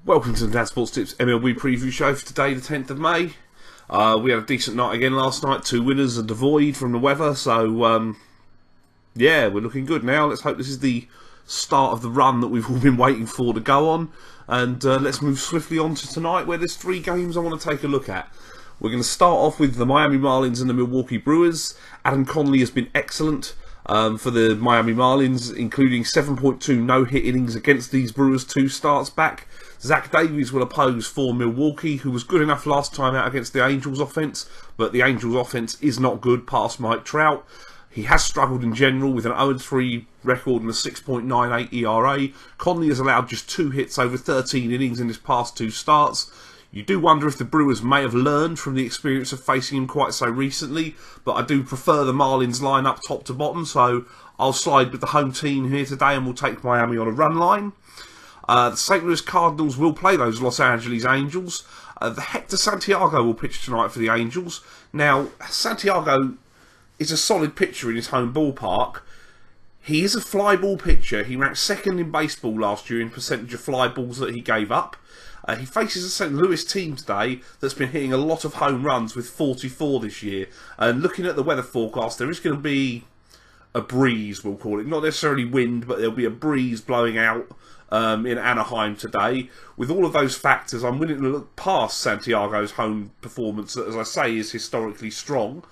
Welcome to the Dan Sports Tips MLB preview show for today, the 10th of May. We had a decent night again last night, 2 winners and a void from the weather, so yeah, we're looking good now. Let's hope this is the start of the run that we've all been waiting for to go on, and let's move swiftly on to tonight, where there's 3 games I want to take a look at. We're going to start off with the Miami Marlins and the Milwaukee Brewers. Adam Conley has been excellent for the Miami Marlins, including 7.2 no-hit innings against these Brewers 2 starts back. Zach Davies will oppose for Milwaukee, who was good enough last time out against the Angels offense, but the Angels offense is not good past Mike Trout. He has struggled in general with an 0-3 record and a 6.98 ERA. Conley has allowed just 2 hits over 13 innings in his past 2 starts. You do wonder if the Brewers may have learned from the experience of facing him quite so recently, but I do prefer the Marlins line-up top to bottom, so I'll slide with the home team here today and we'll take Miami on a run line. The St. Louis Cardinals will play those Los Angeles Angels. The Hector Santiago will pitch tonight for the Angels. Now, Santiago is a solid pitcher in his home ballpark. He is a fly ball pitcher. He ranked 2nd in baseball last year in percentage of fly balls that he gave up. He faces a St. Louis team today that's been hitting a lot of home runs with 44 this year. And looking at the weather forecast, there is going to be a breeze, we'll call it. Not necessarily wind, but there'll be a breeze blowing out in Anaheim today. With all of those factors, I'm willing to look past Santiago's home performance that, as I say, is historically strong.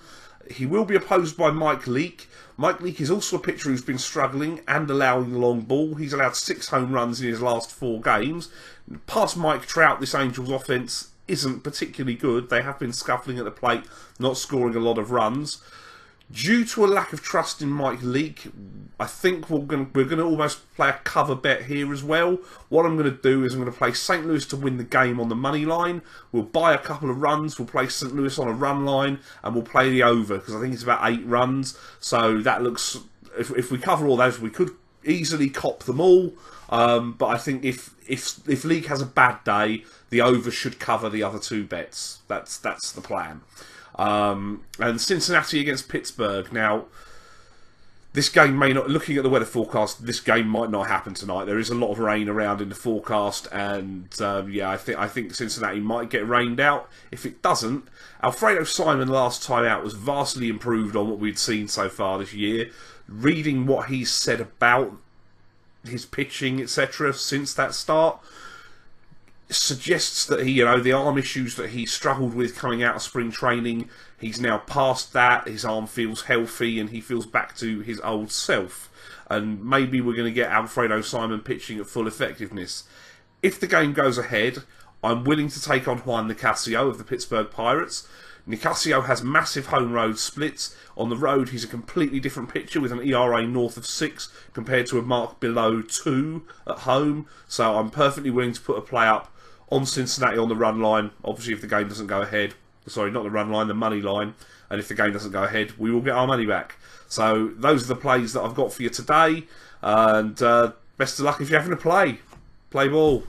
He will be opposed by Mike Leake. Mike Leake is also a pitcher who's been struggling and allowing the long ball. He's allowed 6 home runs in his last 4 games. Past Mike Trout, this Angels offense isn't particularly good. They have been scuffling at the plate, not scoring a lot of runs. Due to a lack of trust in Mike Leake, I think we're going to almost play a cover bet here as well. What I'm going to do is I'm going to play St. Louis to win the game on the money line. We'll buy a couple of runs. We'll play St. Louis on a run line, and we'll play the over because I think it's about 8 runs. So that looks, if we cover all those, we could easily cop them all. But I think if Leake has a bad day, the over should cover the other 2 bets. That's the plan. And Cincinnati against Pittsburgh. Now, this game may not, looking at the weather forecast, this game might not happen tonight. There is a lot of rain around in the forecast, and yeah, I think Cincinnati might get rained out. If it doesn't, Alfredo Simon last time out was vastly improved on what we'd seen so far this year. Reading what he's said about his pitching, etc., since that start, suggests that he, the arm issues that he struggled with coming out of spring training, he's now past that. His arm feels healthy and he feels back to his old self. And maybe we're going to get Alfredo Simon pitching at full effectiveness. If the game goes ahead, I'm willing to take on Juan Nicasio of the Pittsburgh Pirates. Nicasio has massive home road splits. On the road, he's a completely different pitcher with an ERA north of 6 compared to a mark below 2 at home. So I'm perfectly willing to put a play up on Cincinnati on the run line. Obviously, if the game doesn't go ahead, sorry, not the run line, the money line, and if the game doesn't go ahead, we will get our money back. So those are the plays that I've got for you today, and best of luck if you're having a play ball.